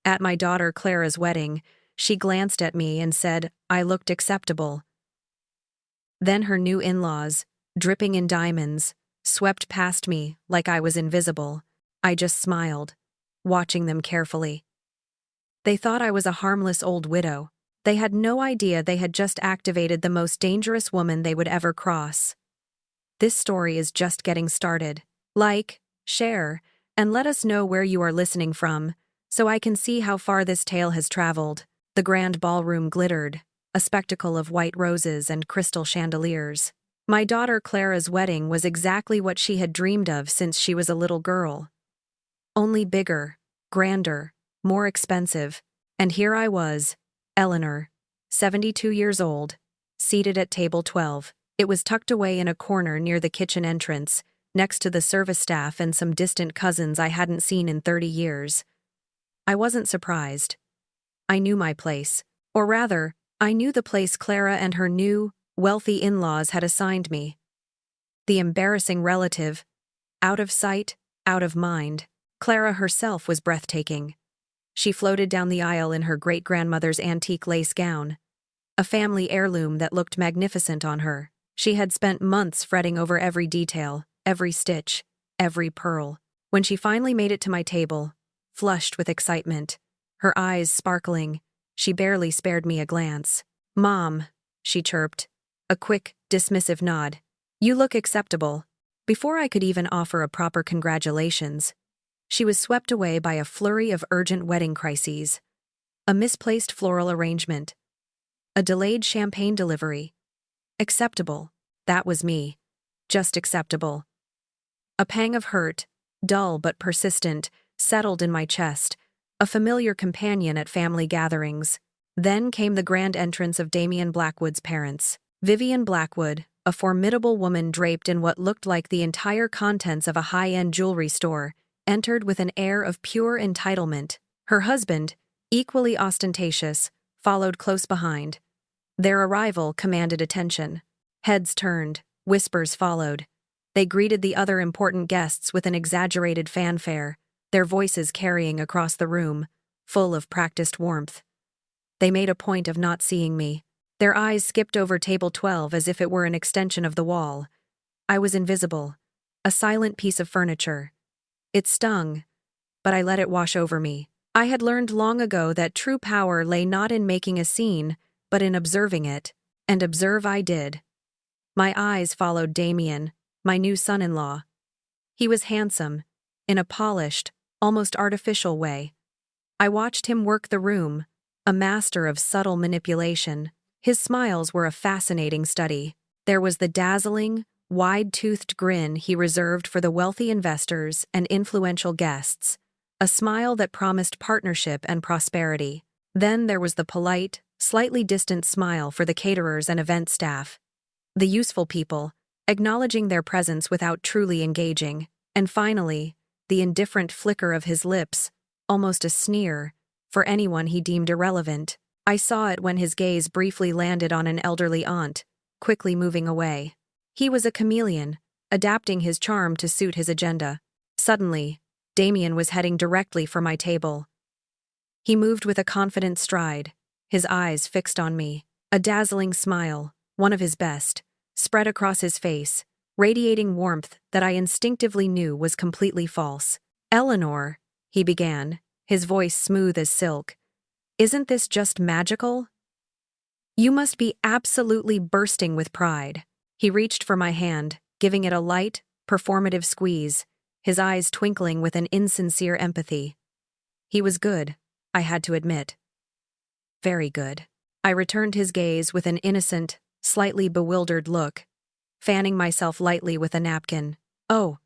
At my daughter Clara's wedding, she glanced at me and said I looked acceptable. Then her new in-laws, dripping in diamonds, swept past me like I was invisible. I just smiled, watching them carefully. They thought I was a harmless old widow. They had no idea they had just activated the most dangerous woman they would ever cross. This story is just getting started. Like, share, and let us know where you are listening from, so I can see how far this tale has traveled. The grand ballroom glittered, a spectacle of white roses and crystal chandeliers. My daughter Clara's wedding was exactly what she had dreamed of since she was a little girl. Only bigger, grander, more expensive, and here I was, Eleanor, 72 years old, seated at table 12. It was tucked away in a corner near the kitchen entrance, next to the service staff and some distant cousins I hadn't seen in 30 years. I wasn't surprised. I knew my place, or rather, I knew the place Clara and her new, wealthy in-laws had assigned me. The embarrassing relative, out of sight, out of mind. Clara herself was breathtaking. She floated down the aisle in her great-grandmother's antique lace gown, a family heirloom that looked magnificent on her. She had spent months fretting over every detail, every stitch, every pearl. When she finally made it to my table, flushed with excitement, her eyes sparkling, she barely spared me a glance. "Mom," she chirped, a quick, dismissive nod. "You look acceptable." Before I could even offer a proper congratulations, she was swept away by a flurry of urgent wedding crises. A misplaced floral arrangement. A delayed champagne delivery. Acceptable. That was me. Just acceptable. A pang of hurt, dull but persistent, settled in my chest, a familiar companion at family gatherings. Then came the grand entrance of Damian Blackwood's parents. Vivian Blackwood, a formidable woman draped in what looked like the entire contents of a high-end jewelry store, entered with an air of pure entitlement. Her husband, equally ostentatious, followed close behind. Their arrival commanded attention. Heads turned, whispers followed. They greeted the other important guests with an exaggerated fanfare, their voices carrying across the room, full of practiced warmth. They made a point of not seeing me. Their eyes skipped over table 12 as if it were an extension of the wall. I was invisible, a silent piece of furniture. It stung, but I let it wash over me. I had learned long ago that true power lay not in making a scene, but in observing it, and observe I did. My eyes followed Damian, my new son-in-law. He was handsome, in a polished, almost artificial way. I watched him work the room, a master of subtle manipulation. His smiles were a fascinating study. There was the dazzling, wide-toothed grin he reserved for the wealthy investors and influential guests, a smile that promised partnership and prosperity. Then there was the polite, slightly distant smile for the caterers and event staff, the useful people, acknowledging their presence without truly engaging. And finally, the indifferent flicker of his lips, almost a sneer, for anyone he deemed irrelevant. I saw it when his gaze briefly landed on an elderly aunt, quickly moving away. He was a chameleon, adapting his charm to suit his agenda. Suddenly, Damian was heading directly for my table. He moved with a confident stride, his eyes fixed on me. A dazzling smile, one of his best, spread across his face, radiating warmth that I instinctively knew was completely false. "Eleanor," he began, his voice smooth as silk, "isn't this just magical? You must be absolutely bursting with pride." He reached for my hand, giving it a light, performative squeeze, his eyes twinkling with an insincere empathy. He was good, I had to admit. Very good. I returned his gaze with an innocent, slightly bewildered look, fanning myself lightly with a napkin. "Oh,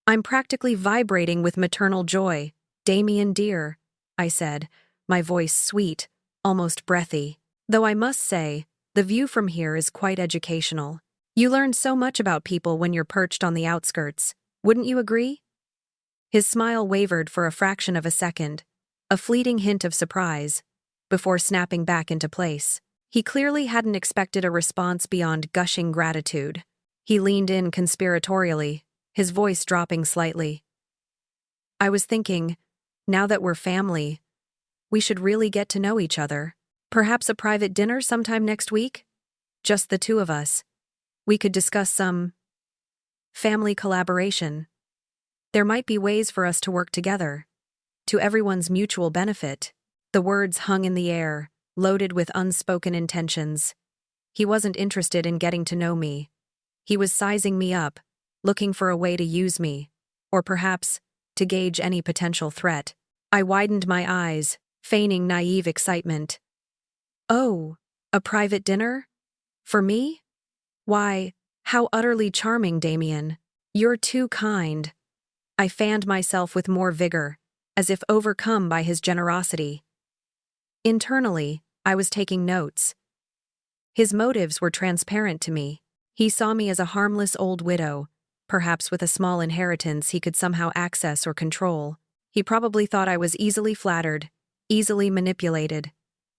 I'm practically vibrating with maternal joy, Damian dear," I said, my voice sweet, almost breathy. "Though I must say, the view from here is quite educational. You learn so much about people when you're perched on the outskirts, wouldn't you agree?" His smile wavered for a fraction of a second, a fleeting hint of surprise, before snapping back into place. He clearly hadn't expected a response beyond gushing gratitude. He leaned in conspiratorially, his voice dropping slightly. "I was thinking, now that we're family, We should really get to know each other. Perhaps a private dinner sometime next week? Just the two of us. We could discuss some family collaboration. There might be ways for us to work together, to everyone's mutual benefit. The words hung in the air, loaded with unspoken intentions. He wasn't interested in getting to know me. He was sizing me up, looking for a way to use me, or perhaps to gauge any potential threat. I widened my eyes, feigning naive excitement. Oh, a private dinner? For me? Why, how utterly charming, Damian. You're too kind. I fanned myself with more vigor, as if overcome by his generosity. Internally, I was taking notes. His motives were transparent to me. He saw me as a harmless old widow, perhaps with a small inheritance he could somehow access or control. He probably thought I was easily flattered, easily manipulated.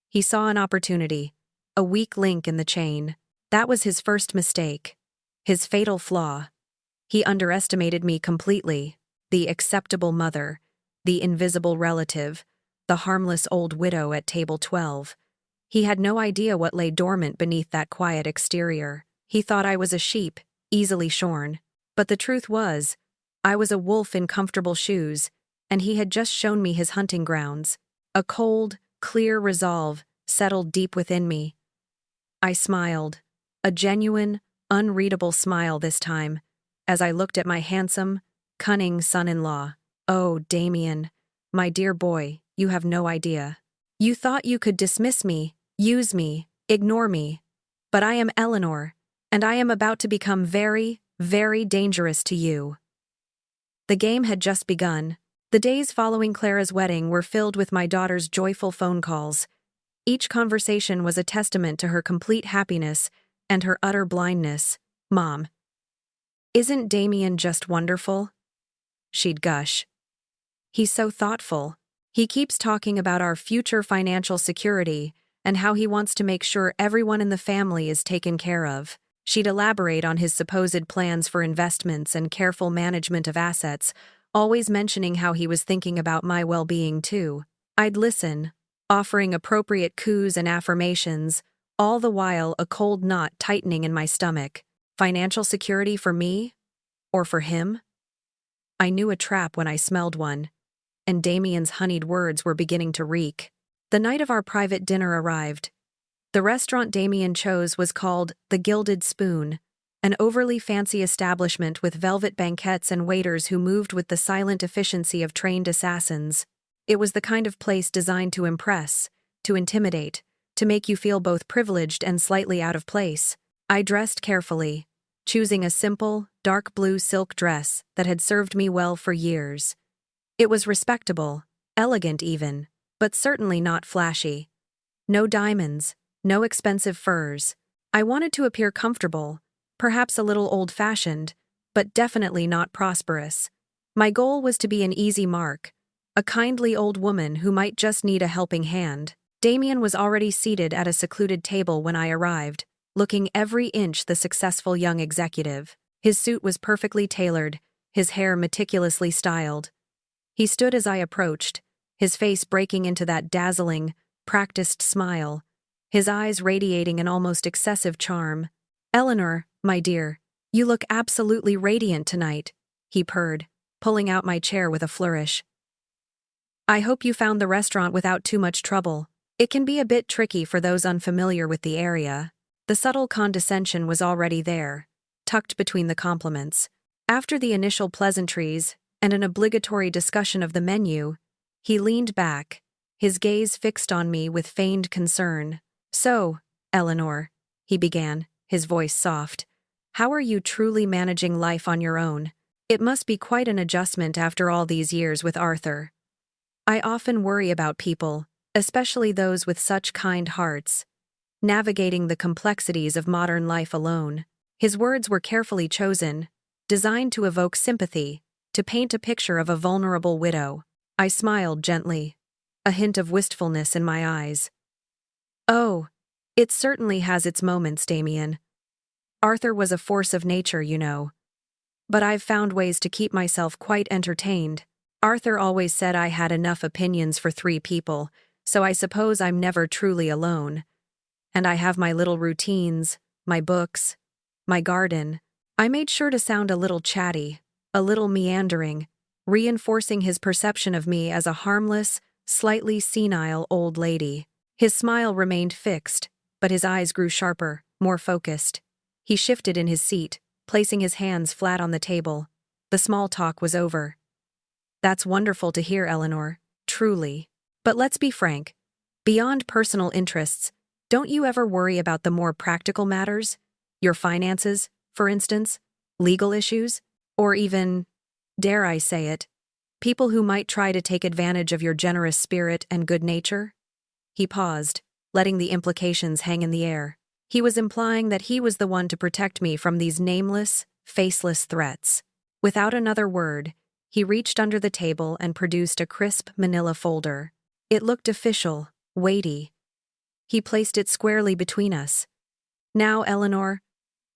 He saw an opportunity, a weak link in the chain. That was his first mistake, his fatal flaw. He underestimated me completely, the acceptable mother, the invisible relative, the harmless old widow at table 12. He had no idea what lay dormant beneath that quiet exterior. He thought I was a sheep, easily shorn. But the truth was, I was a wolf in comfortable shoes, and he had just shown me his hunting grounds. A cold, clear resolve settled deep within me. I smiled, a genuine, unreadable smile this time, as I looked at my handsome, cunning son-in-law. Oh, Damian, my dear boy, you have no idea. You thought you could dismiss me, use me, ignore me. But I am Eleanor, and I am about to become very, very dangerous to you. The game had just begun. The days following Clara's wedding were filled with my daughter's joyful phone calls. Each conversation was a testament to her complete happiness and her utter blindness. Mom, isn't Damian just wonderful? She'd gush. He's so thoughtful. He keeps talking about our future financial security and how he wants to make sure everyone in the family is taken care of. She'd elaborate on his supposed plans for investments and careful management of assets, always mentioning how he was thinking about my well-being too. I'd listen, offering appropriate coups and affirmations, all the while a cold knot tightening in my stomach. Financial security for me? Or for him? I knew a trap when I smelled one, and Damian's honeyed words were beginning to reek. The night of our private dinner arrived. The restaurant Damian chose was called The Gilded Spoon, an overly fancy establishment with velvet banquettes and waiters who moved with the silent efficiency of trained assassins. It was the kind of place designed to impress, to intimidate, to make you feel both privileged and slightly out of place. I dressed carefully, choosing a simple, dark blue silk dress that had served me well for years. It was respectable, elegant even, but certainly not flashy. No diamonds, no expensive furs. I wanted to appear comfortable, perhaps a little old-fashioned, but definitely not prosperous. My goal was to be an easy mark, a kindly old woman who might just need a helping hand. Damian was already seated at a secluded table when I arrived, looking every inch the successful young executive. His suit was perfectly tailored, his hair meticulously styled. He stood as I approached, his face breaking into that dazzling, practiced smile, his eyes radiating an almost excessive charm. "Eleanor, my dear, you look absolutely radiant tonight," he purred, pulling out my chair with a flourish. "I hope you found the restaurant without too much trouble. It can be a bit tricky for those unfamiliar with the area." The subtle condescension was already there, tucked between the compliments. After the initial pleasantries and an obligatory discussion of the menu, he leaned back, his gaze fixed on me with feigned concern. "So, Eleanor," he began, his voice soft, "how are you truly managing life on your own? It must be quite an adjustment after all these years with Arthur. I often worry about people, especially those with such kind hearts, navigating the complexities of modern life alone." His words were carefully chosen, designed to evoke sympathy, to paint a picture of a vulnerable widow. I smiled gently, a hint of wistfulness in my eyes. "Oh, it certainly has its moments, Damian. Arthur was a force of nature, you know. But I've found ways to keep myself quite entertained. Arthur always said I had enough opinions for 3 people, so I suppose I'm never truly alone. And I have my little routines, my books, my garden. I made sure to sound a little chatty, a little meandering, reinforcing his perception of me as a harmless, slightly senile old lady. His smile remained fixed, but his eyes grew sharper, more focused. He shifted in his seat, placing his hands flat on the table. The small talk was over. That's wonderful to hear, Eleanor, truly. But let's be frank. Beyond personal interests, don't you ever worry about the more practical matters? Your finances, for instance, legal issues, or even, dare I say it, people who might try to take advantage of your generous spirit and good nature? He paused, letting the implications hang in the air. He was implying that he was the one to protect me from these nameless, faceless threats. Without another word, he reached under the table and produced a crisp manila folder. It looked official, weighty. He placed it squarely between us. Now, Eleanor,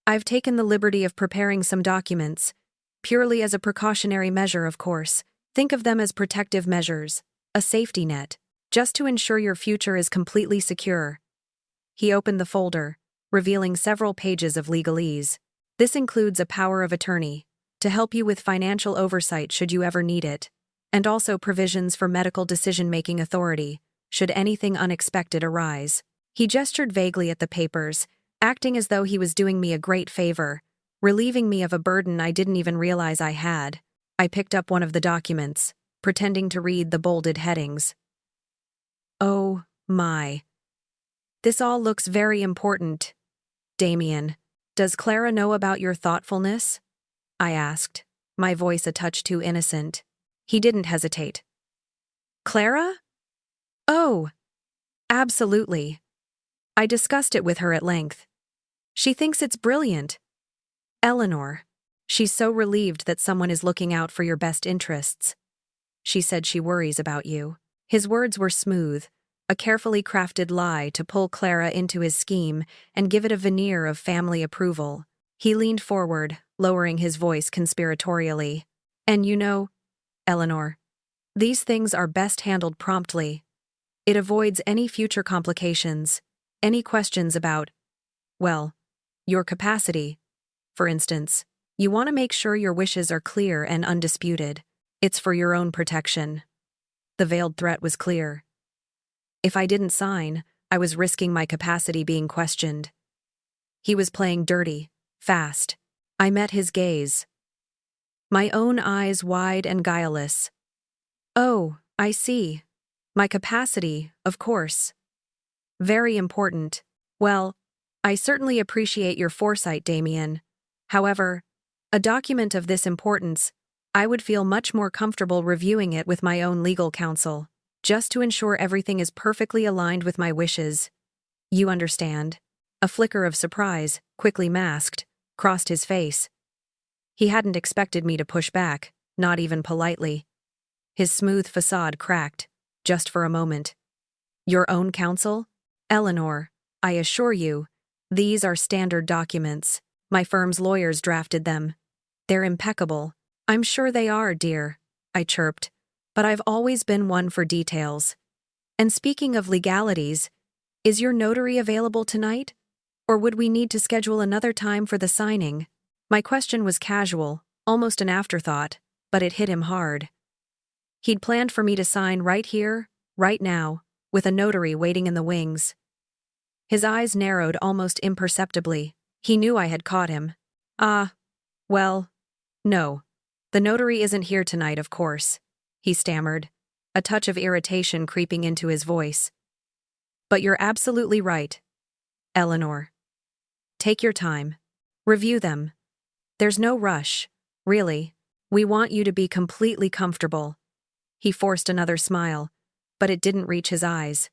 I've taken the liberty of preparing some documents, purely as a precautionary measure, of course. Think of them as protective measures, a safety net, just to ensure your future is completely secure. He opened the folder, revealing several pages of legalese. This includes a power of attorney, to help you with financial oversight should you ever need it, and also provisions for medical decision-making authority, should anything unexpected arise. He gestured vaguely at the papers, acting as though he was doing me a great favor, relieving me of a burden I didn't even realize I had. I picked up one of the documents, pretending to read the bolded headings. Oh, my. This all looks very important. Damian, does Clara know about your thoughtfulness? I asked, my voice a touch too innocent. He didn't hesitate. Clara? Oh, absolutely. I discussed it with her at length. She thinks it's brilliant. Eleanor, she's so relieved that someone is looking out for your best interests. She said she worries about you. His words were smooth, a carefully crafted lie to pull Clara into his scheme and give it a veneer of family approval. He leaned forward, lowering his voice conspiratorially. And you know, Eleanor, these things are best handled promptly. It avoids any future complications, any questions about, well, your capacity. For instance, you want to make sure your wishes are clear and undisputed. It's for your own protection. The veiled threat was clear. If I didn't sign, I was risking my capacity being questioned. He was playing dirty, fast. I met his gaze. My own eyes wide and guileless. Oh, I see. My capacity, of course. Very important. Well, I certainly appreciate your foresight, Damian. However, a document of this importance, I would feel much more comfortable reviewing it with my own legal counsel, just to ensure everything is perfectly aligned with my wishes. You understand. A flicker of surprise, quickly masked, crossed his face. He hadn't expected me to push back, not even politely. His smooth facade cracked, just for a moment. Your own counsel? Eleanor, I assure you, these are standard documents. My firm's lawyers drafted them. They're impeccable. I'm sure they are, dear, I chirped, but I've always been one for details. And speaking of legalities, is your notary available tonight? Or would we need to schedule another time for the signing? My question was casual, almost an afterthought, but it hit him hard. He'd planned for me to sign right here, right now, with a notary waiting in the wings. His eyes narrowed almost imperceptibly. He knew I had caught him. Well, no. The notary isn't here tonight, of course, he stammered, a touch of irritation creeping into his voice. But you're absolutely right, Eleanor. Take your time. Review them. There's no rush, really. We want you to be completely comfortable. He forced another smile, but it didn't reach his eyes.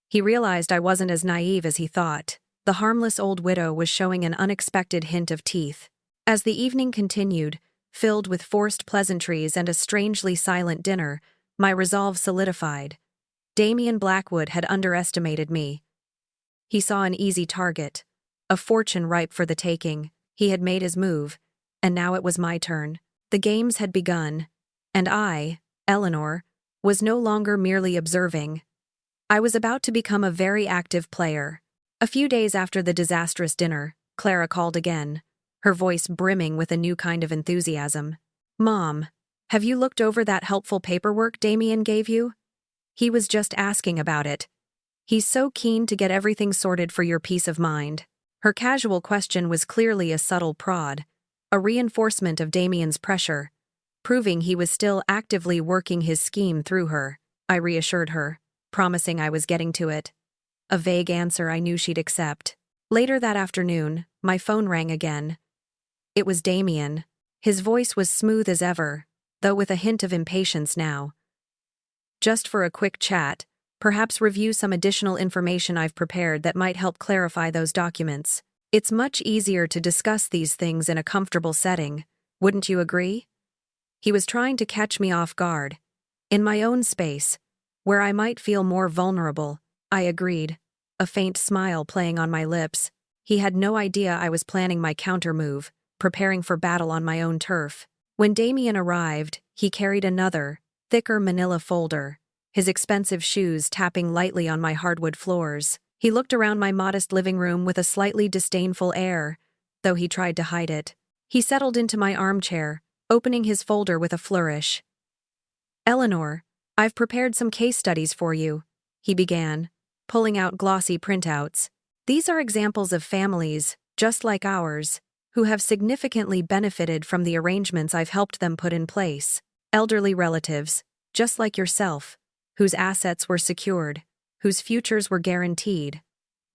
He realized I wasn't as naive as he thought. The harmless old widow was showing an unexpected hint of teeth. As the evening continued, filled with forced pleasantries and a strangely silent dinner, my resolve solidified. Damian Blackwood had underestimated me. He saw an easy target, a fortune ripe for the taking. He had made his move, and now it was my turn. The games had begun, and I, Eleanor, was no longer merely observing. I was about to become a very active player. A few days after the disastrous dinner, Clara called again, her voice brimming with a new kind of enthusiasm. "Mom, have you looked over that helpful paperwork Damian gave you? He was just asking about it. He's so keen to get everything sorted for your peace of mind." Her casual question was clearly a subtle prod, a reinforcement of Damian's pressure, proving he was still actively working his scheme through her. I reassured her, promising I was getting to it. A vague answer I knew she'd accept. Later that afternoon, my phone rang again. It was Damian. His voice was smooth as ever, though with a hint of impatience now. "Just for a quick chat, perhaps review some additional information I've prepared that might help clarify those documents. It's much easier to discuss these things in a comfortable setting, wouldn't you agree?" He was trying to catch me off guard. In my own space, where I might feel more vulnerable, I agreed, a faint smile playing on my lips. He had no idea I was planning my counter-move, preparing for battle on my own turf. When Damian arrived, he carried another, thicker manila folder, his expensive shoes tapping lightly on my hardwood floors. He looked around my modest living room with a slightly disdainful air, though he tried to hide it. He settled into my armchair, opening his folder with a flourish. "Eleanor, I've prepared some case studies for you," he began, pulling out glossy printouts. "These are examples of families, just like ours, who have significantly benefited from the arrangements I've helped them put in place. Elderly relatives, just like yourself, whose assets were secured, whose futures were guaranteed,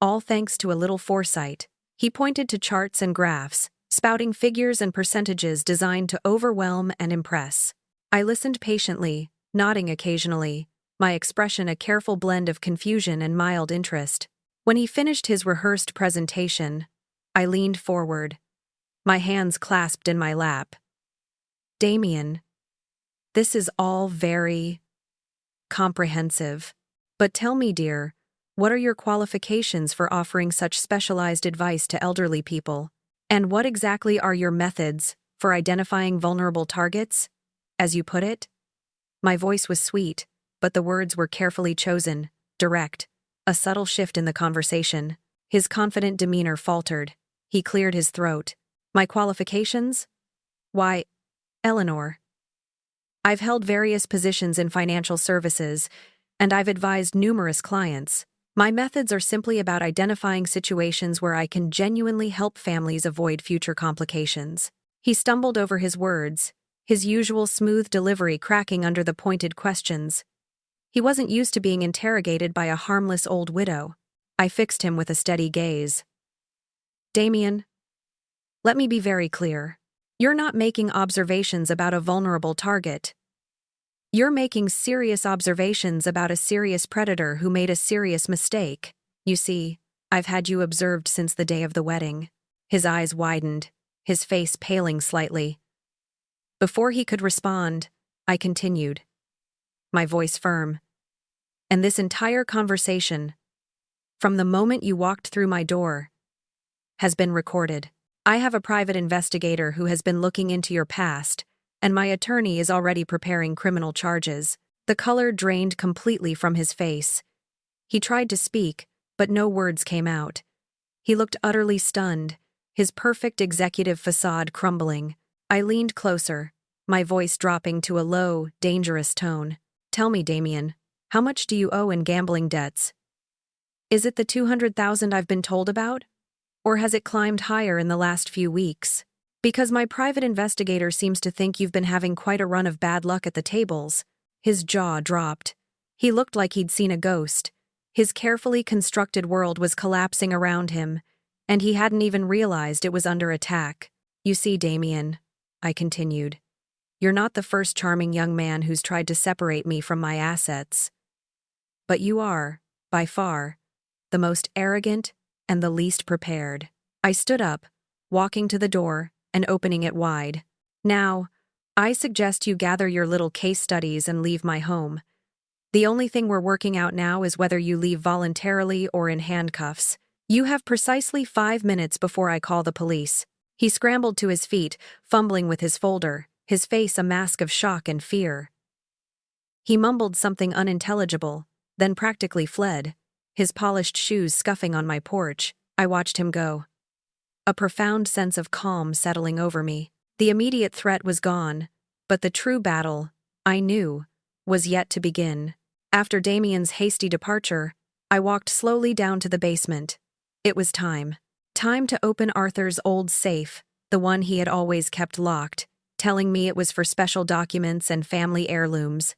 all thanks to a little foresight." He pointed to charts and graphs, spouting figures and percentages designed to overwhelm and impress. I listened patiently, nodding occasionally, my expression a careful blend of confusion and mild interest. When he finished his rehearsed presentation, I leaned forward, my hands clasped in my lap. "Damian, this is all very comprehensive. But tell me, dear, what are your qualifications for offering such specialized advice to elderly people? And what exactly are your methods for identifying vulnerable targets, as you put it?" My voice was sweet, but the words were carefully chosen, direct, a subtle shift in the conversation. His confident demeanor faltered. He cleared his throat. "My qualifications? Why, Eleanor, I've held various positions in financial services, and I've advised numerous clients. My methods are simply about identifying situations where I can genuinely help families avoid future complications." He stumbled over his words, his usual smooth delivery cracking under the pointed questions. He wasn't used to being interrogated by a harmless old widow. I fixed him with a steady gaze. "Damian, let me be very clear. You're not making observations about a vulnerable target. You're making serious observations about a serious predator who made a serious mistake. You see, I've had you observed since the day of the wedding." His eyes widened, his face paling slightly. Before he could respond, I continued, my voice firm. "And this entire conversation, from the moment you walked through my door, has been recorded. I have a private investigator who has been looking into your past, and my attorney is already preparing criminal charges." The color drained completely from his face. He tried to speak, but no words came out. He looked utterly stunned, his perfect executive facade crumbling. I leaned closer, my voice dropping to a low, dangerous tone. "Tell me, Damian, how much do you owe in gambling debts? Is it the $200,000 I've been told about? Or has it climbed higher in the last few weeks? Because my private investigator seems to think you've been having quite a run of bad luck at the tables." His jaw dropped. He looked like he'd seen a ghost. His carefully constructed world was collapsing around him, and he hadn't even realized it was under attack. "You see, Damian," I continued, "you're not the first charming young man who's tried to separate me from my assets. But you are, by far, the most arrogant and the least prepared." I stood up, walking to the door and opening it wide. "Now, I suggest you gather your little case studies and leave my home. The only thing we're working out now is whether you leave voluntarily or in handcuffs. You have precisely 5 minutes before I call the police." He scrambled to his feet, fumbling with his folder, his face a mask of shock and fear. He mumbled something unintelligible, then practically fled, his polished shoes scuffing on my porch. I watched him go. A profound sense of calm settling over me. The immediate threat was gone, but the true battle, I knew, was yet to begin. After Damian's hasty departure, I walked slowly down to the basement. It was time. Time to open Arthur's old safe, the one he had always kept locked, telling me it was for special documents and family heirlooms.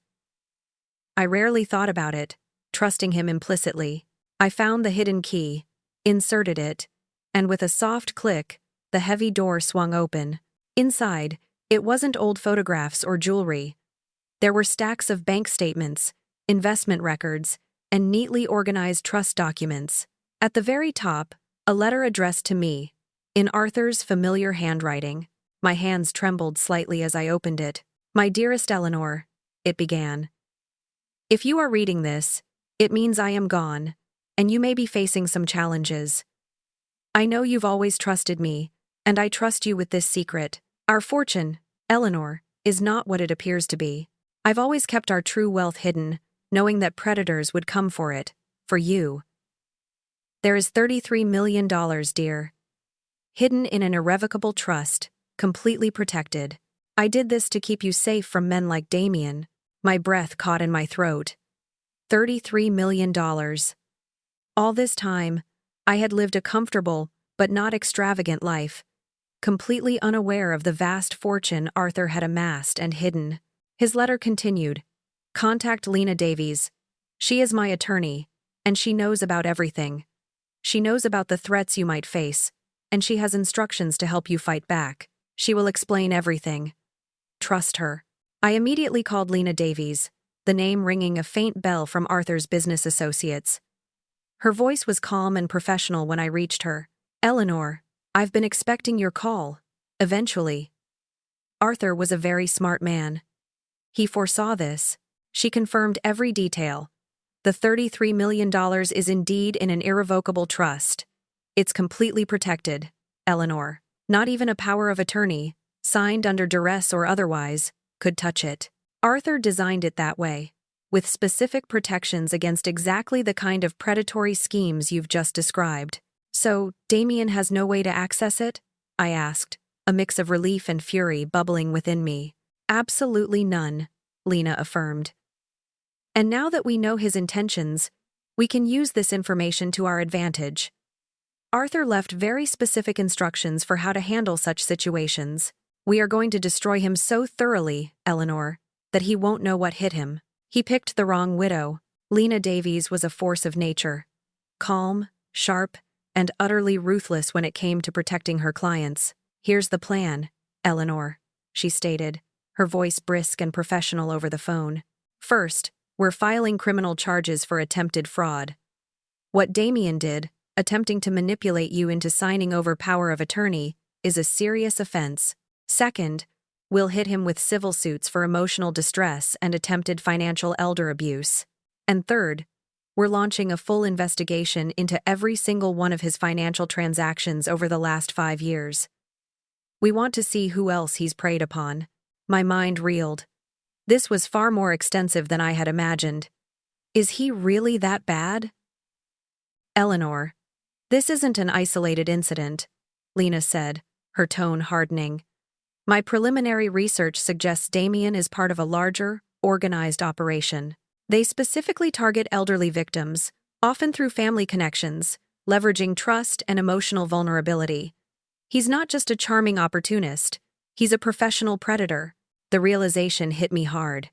I rarely thought about it, trusting him implicitly. I found the hidden key, inserted it, and with a soft click, the heavy door swung open. Inside, it wasn't old photographs or jewelry. There were stacks of bank statements, investment records, and neatly organized trust documents. At the very top, a letter addressed to me, in Arthur's familiar handwriting. My hands trembled slightly as I opened it. "My dearest Eleanor," it began. "If you are reading this, it means I am gone, and you may be facing some challenges. I know you've always trusted me, and I trust you with this secret. Our fortune, Eleanor, is not what it appears to be. I've always kept our true wealth hidden, knowing that predators would come for it, for you. There is $33 million, dear. Hidden in an irrevocable trust, completely protected. I did this to keep you safe from men like Damian." My breath caught in my throat. $33 million. All this time, I had lived a comfortable, but not extravagant life, completely unaware of the vast fortune Arthur had amassed and hidden. His letter continued, "Contact Lena Davies. She is my attorney, and she knows about everything. She knows about the threats you might face, and she has instructions to help you fight back. She will explain everything. Trust her." I immediately called Lena Davies, the name ringing a faint bell from Arthur's business associates. Her voice was calm and professional when I reached her. "Eleanor, I've been expecting your call. Eventually." Arthur was a very smart man. He foresaw this. She confirmed every detail. "The $33 million is indeed in an irrevocable trust. It's completely protected, Eleanor. Not even a power of attorney, signed under duress or otherwise, could touch it. Arthur designed it that way, with specific protections against exactly the kind of predatory schemes you've just described." "So, Damian has no way to access it?" I asked, a mix of relief and fury bubbling within me. "Absolutely none," Lena affirmed. "And now that we know his intentions, we can use this information to our advantage." Arthur left very specific instructions for how to handle such situations. "We are going to destroy him so thoroughly, Eleanor, that he won't know what hit him. He picked the wrong widow." Lena Davies was a force of nature. Calm, sharp, and utterly ruthless when it came to protecting her clients. "Here's the plan, Eleanor," she stated, her voice brisk and professional over the phone. "First, we're filing criminal charges for attempted fraud. What Damian did, attempting to manipulate you into signing over power of attorney, is a serious offense. Second, we'll hit him with civil suits for emotional distress and attempted financial elder abuse. And third, we're launching a full investigation into every single one of his financial transactions over the last 5 years. We want to see who else he's preyed upon." My mind reeled. This was far more extensive than I had imagined. Is he really that bad? "Eleanor, this isn't an isolated incident," Lena said, her tone hardening. "My preliminary research suggests Damian is part of a larger, organized operation. They specifically target elderly victims, often through family connections, leveraging trust and emotional vulnerability. He's not just a charming opportunist, he's a professional predator." The realization hit me hard.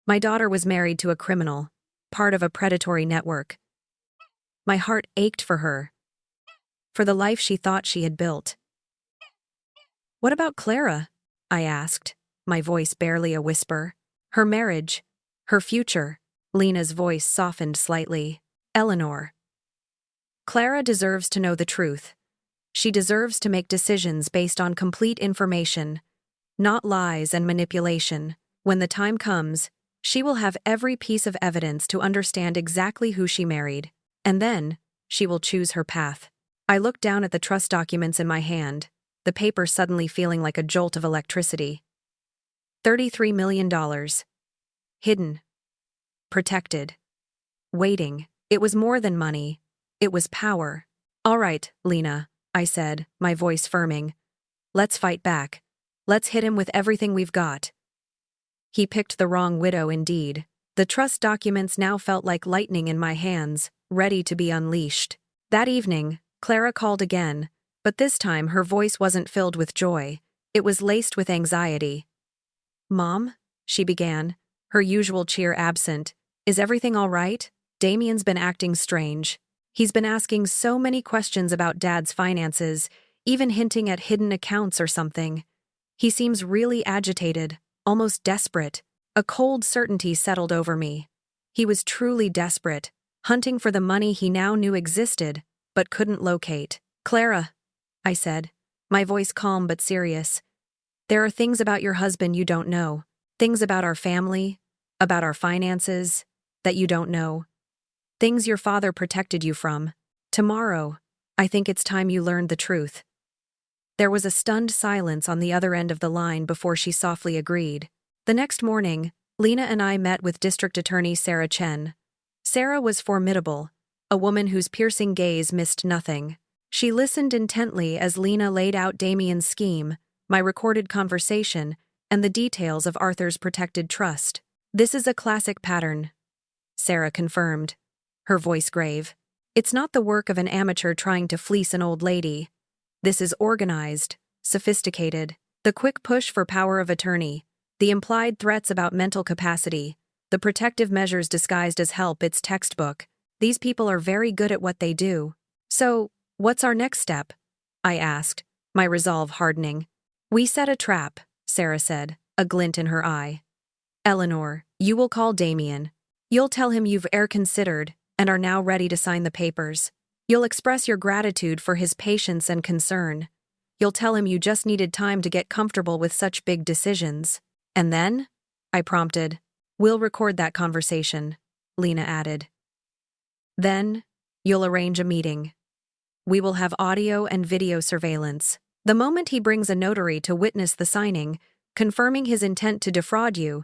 My daughter was married to a criminal, part of a predatory network. My heart ached for her, for the life she thought she had built. "What about Clara?" I asked, my voice barely a whisper. "Her marriage, her future." Lena's voice softened slightly. "Eleanor, Clara deserves to know the truth. She deserves to make decisions based on complete information, not lies and manipulation. When the time comes, she will have every piece of evidence to understand exactly who she married, and then she will choose her path." I looked down at the trust documents in my hand, the paper suddenly feeling like a jolt of electricity. $33 million. Hidden, protected. Waiting. It was more than money. It was power. All right, Lena, I said, my voice firming. Let's fight back. Let's hit him with everything we've got. He picked the wrong widow indeed. The trust documents now felt like lightning in my hands, ready to be unleashed. That evening, Clara called again, but this time her voice wasn't filled with joy. It was laced with anxiety. Mom? She began, her usual cheer absent. Is everything all right? Damian's been acting strange. He's been asking so many questions about Dad's finances, even hinting at hidden accounts or something. He seems really agitated, almost desperate. A cold certainty settled over me. He was truly desperate, hunting for the money he now knew existed, but couldn't locate. Clara, I said, my voice calm but serious. There are things about your husband you don't know. Things about our family, about our finances, that you don't know. Things your father protected you from. Tomorrow, I think it's time you learned the truth. There was a stunned silence on the other end of the line before she softly agreed. The next morning, Lena and I met with District Attorney Sarah Chen. Sarah was formidable, a woman whose piercing gaze missed nothing. She listened intently as Lena laid out Damian's scheme, my recorded conversation, and the details of Arthur's protected trust. This is a classic pattern, Sarah confirmed, her voice grave. It's not the work of an amateur trying to fleece an old lady. This is organized, sophisticated. The quick push for power of attorney, the implied threats about mental capacity, the protective measures disguised as help, it's textbook. These people are very good at what they do. So, what's our next step? I asked, my resolve hardening. We set a trap, Sarah said, a glint in her eye. Eleanor, you will call Damian. You'll tell him you've considered and are now ready to sign the papers. You'll express your gratitude for his patience and concern. You'll tell him you just needed time to get comfortable with such big decisions. And then? I prompted. We'll record that conversation, Lena added. Then, you'll arrange a meeting. We will have audio and video surveillance. The moment he brings a notary to witness the signing, confirming his intent to defraud you,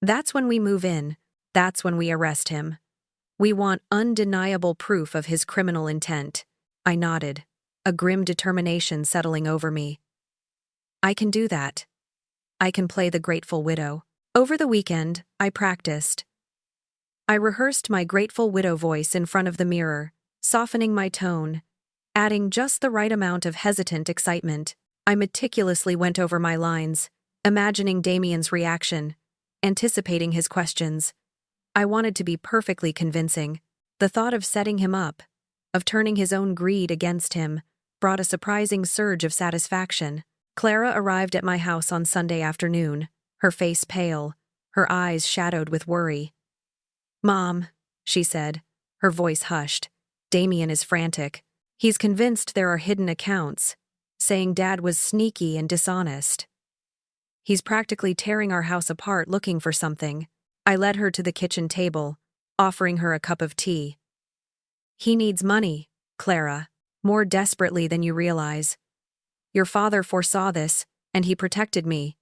that's when we move in. That's when we arrest him. We want undeniable proof of his criminal intent. I nodded, a grim determination settling over me. I can do that. I can play the grateful widow. Over the weekend, I practiced. I rehearsed my grateful widow voice in front of the mirror, softening my tone, adding just the right amount of hesitant excitement. I meticulously went over my lines, imagining Damian's reaction, anticipating his questions. I wanted to be perfectly convincing. The thought of setting him up, of turning his own greed against him, brought a surprising surge of satisfaction. Clara arrived at my house on Sunday afternoon, her face pale, her eyes shadowed with worry. Mom, she said, her voice hushed. Damian is frantic. He's convinced there are hidden accounts, saying Dad was sneaky and dishonest. He's practically tearing our house apart looking for something. I led her to the kitchen table, offering her a cup of tea. He needs money, Clara, more desperately than you realize. Your father foresaw this, and he protected me.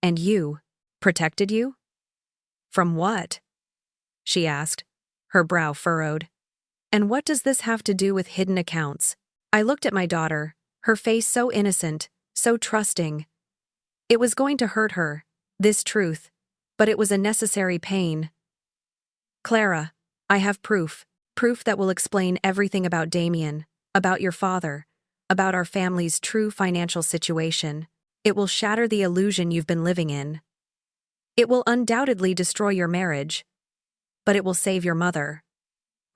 And you, protected you? From what? She asked, her brow furrowed. And what does this have to do with hidden accounts? I looked at my daughter, her face so innocent, so trusting. It was going to hurt her, this truth, but it was a necessary pain. Clara, I have proof that will explain everything about Damian, about your father, about our family's true financial situation. It will shatter the illusion you've been living in. It will undoubtedly destroy your marriage, but it will save your mother.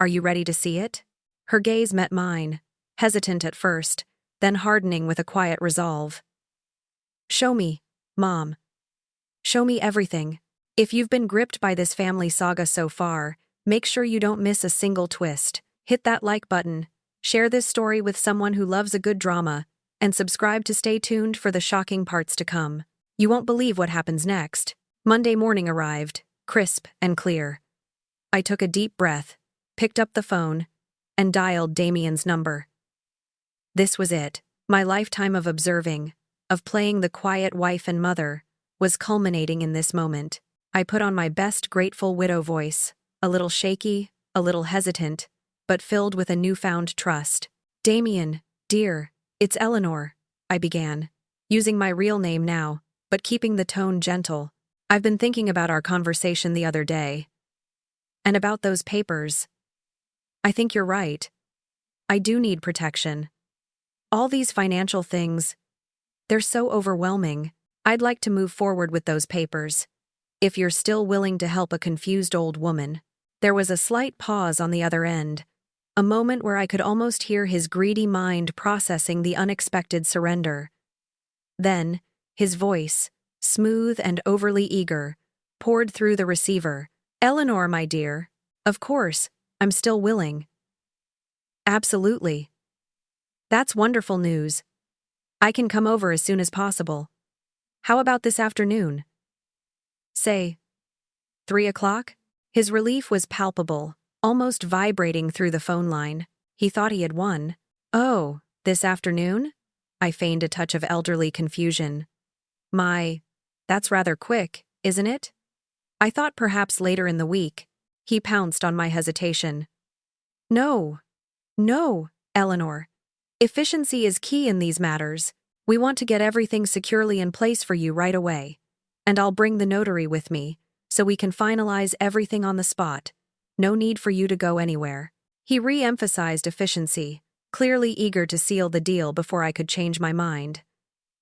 Are you ready to see it? Her gaze met mine, hesitant at first, then hardening with a quiet resolve. Show me, Mom. Show me everything. If you've been gripped by this family saga so far, make sure you don't miss a single twist. Hit that like button, share this story with someone who loves a good drama, and subscribe to stay tuned for the shocking parts to come. You won't believe what happens next. Monday morning arrived, crisp and clear. I took a deep breath, picked up the phone, and dialed Damian's number. This was it. My lifetime of observing, of playing the quiet wife and mother, was culminating in this moment. I put on my best grateful widow voice, a little shaky, a little hesitant, but filled with a newfound trust. "Damian, dear, it's Eleanor," I began, using my real name now, but keeping the tone gentle. "I've been thinking about our conversation the other day. And about those papers. I think you're right. I do need protection. All these financial things, they're so overwhelming. I'd like to move forward with those papers. If you're still willing to help a confused old woman." There was a slight pause on the other end, a moment where I could almost hear his greedy mind processing the unexpected surrender. Then, his voice, smooth and overly eager, poured through the receiver. "Eleanor, my dear, of course, I'm still willing." "Absolutely. That's wonderful news. I can come over as soon as possible. How about this afternoon? Say, 3 o'clock? His relief was palpable, almost vibrating through the phone line. He thought he had won. "Oh, this afternoon?" I feigned a touch of elderly confusion. That's rather quick, isn't it? I thought perhaps later in the week." He pounced on my hesitation. No, Eleanor. Efficiency is key in these matters. We want to get everything securely in place for you right away. And I'll bring the notary with me, so we can finalize everything on the spot. No need for you to go anywhere." He re-emphasized efficiency, clearly eager to seal the deal before I could change my mind.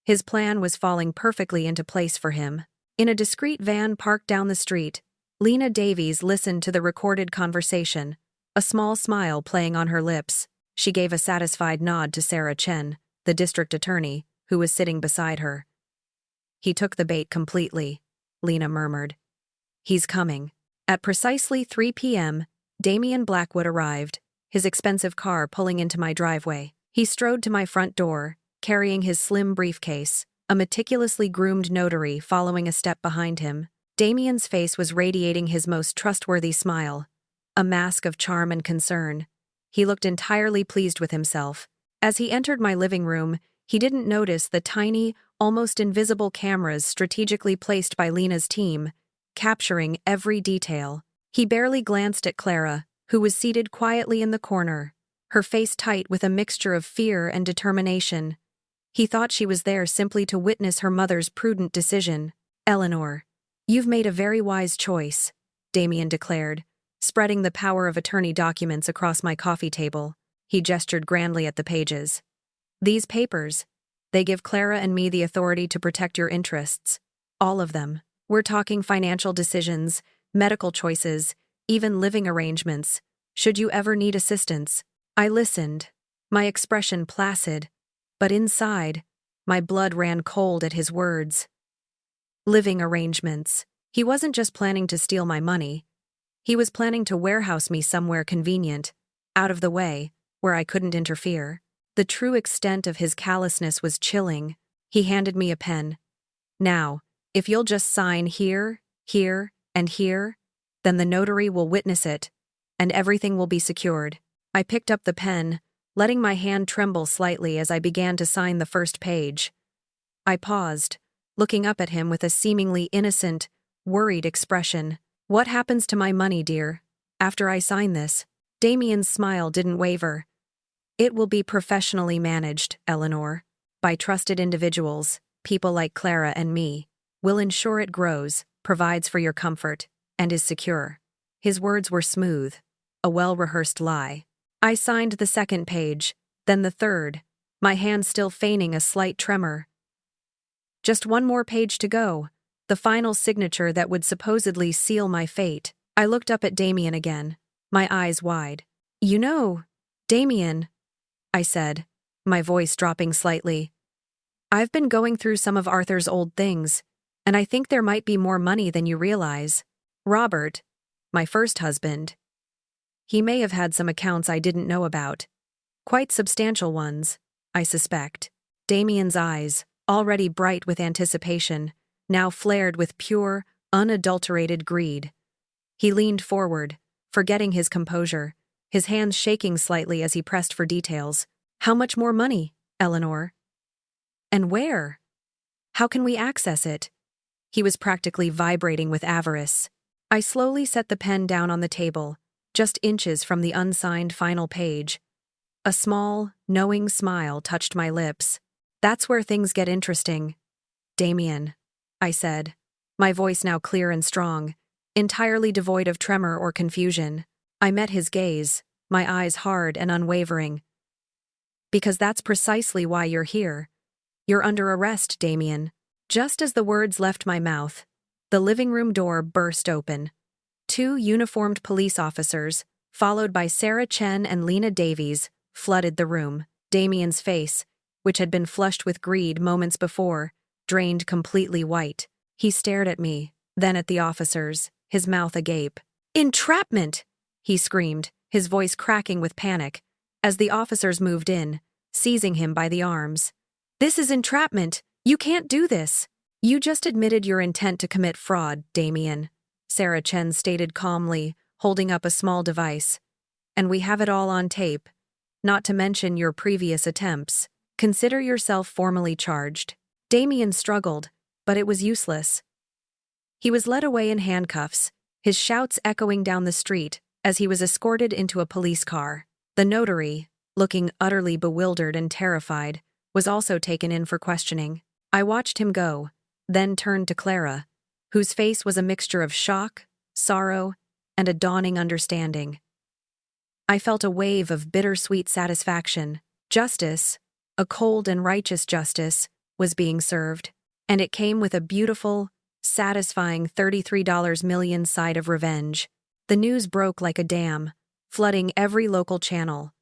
His plan was falling perfectly into place for him. In a discreet van parked down the street, Lena Davies listened to the recorded conversation, a small smile playing on her lips. She gave a satisfied nod to Sarah Chen, the district attorney, who was sitting beside her. "He took the bait completely," Lena murmured. "He's coming." At precisely 3 p.m., Damian Blackwood arrived, his expensive car pulling into my driveway. He strode to my front door, carrying his slim briefcase, a meticulously groomed notary following a step behind him. Damian's face was radiating his most trustworthy smile, a mask of charm and concern. He looked entirely pleased with himself. As he entered my living room, he didn't notice the tiny, almost invisible cameras strategically placed by Lena's team, capturing every detail. He barely glanced at Clara, who was seated quietly in the corner, her face tight with a mixture of fear and determination. He thought she was there simply to witness her mother's prudent decision. "Eleanor, you've made a very wise choice," Damian declared, spreading the power of attorney documents across my coffee table. He gestured grandly at the pages. "These papers, they give Clara and me the authority to protect your interests. All of them. We're talking financial decisions, medical choices, even living arrangements, should you ever need assistance." I listened, my expression placid, but inside, my blood ran cold at his words. Living arrangements. He wasn't just planning to steal my money. He was planning to warehouse me somewhere convenient, out of the way, where I couldn't interfere. The true extent of his callousness was chilling. He handed me a pen. "Now, if you'll just sign here, here, and here, then the notary will witness it, and everything will be secured." I picked up the pen, letting my hand tremble slightly as I began to sign the first page. I paused, looking up at him with a seemingly innocent, worried expression. "What happens to my money, dear, after I sign this?" Damian's smile didn't waver. "It will be professionally managed, Eleanor, by trusted individuals, people like Clara and me. We'll ensure it grows, provides for your comfort, and is secure." His words were smooth, a well-rehearsed lie. I signed the second page, then the third, my hand still feigning a slight tremor. Just one more page to go, the final signature that would supposedly seal my fate. I looked up at Damian again, my eyes wide. "You know, Damian," I said, my voice dropping slightly, "I've been going through some of Arthur's old things, and I think there might be more money than you realize. Robert, my first husband, he may have had some accounts I didn't know about. Quite substantial ones, I suspect." Damian's eyes, already bright with anticipation, now flared with pure, unadulterated greed. He leaned forward, forgetting his composure, his hands shaking slightly as he pressed for details. "How much more money, Eleanor? And where? How can we access it?" He was practically vibrating with avarice. I slowly set the pen down on the table, just inches from the unsigned final page. A small, knowing smile touched my lips. That's where things get interesting. Damian, I said, my voice now clear and strong, entirely devoid of tremor or confusion. I met his gaze, my eyes hard and unwavering. Because that's precisely why you're here. You're under arrest, Damian. Just as the words left my mouth, the living room door burst open. Two uniformed police officers, followed by Sarah Chen and Lena Davies, flooded the room. Damian's face, which had been flushed with greed moments before, drained completely white. He stared at me, then at the officers, his mouth agape. "Entrapment!" he screamed, his voice cracking with panic, as the officers moved in, seizing him by the arms. "This is entrapment! You can't do this!" "You just admitted your intent to commit fraud, Damian," Sarah Chen stated calmly, holding up a small device. "And we have it all on tape, not to mention your previous attempts. Consider yourself formally charged." Damian struggled, but it was useless. He was led away in handcuffs, his shouts echoing down the street as he was escorted into a police car. The notary, looking utterly bewildered and terrified, was also taken in for questioning. I watched him go, then turned to Clara, whose face was a mixture of shock, sorrow, and a dawning understanding. I felt a wave of bittersweet satisfaction. Justice, a cold and righteous justice, was being served, and it came with a beautiful, satisfying $33 million side of revenge. The news broke like a dam, flooding every local channel.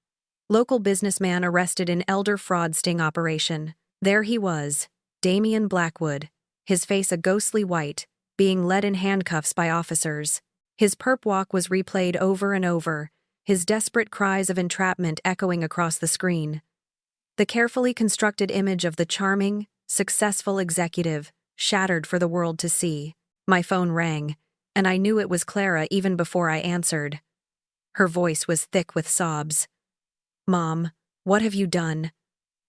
Local businessman arrested in elder fraud sting operation. There he was, Damian Blackwood, his face a ghostly white, being led in handcuffs by officers. His perp walk was replayed over and over, his desperate cries of entrapment echoing across the screen. The carefully constructed image of the charming, successful executive shattered for the world to see. My phone rang, and I knew it was Clara even before I answered. Her voice was thick with sobs. "Mom, what have you done?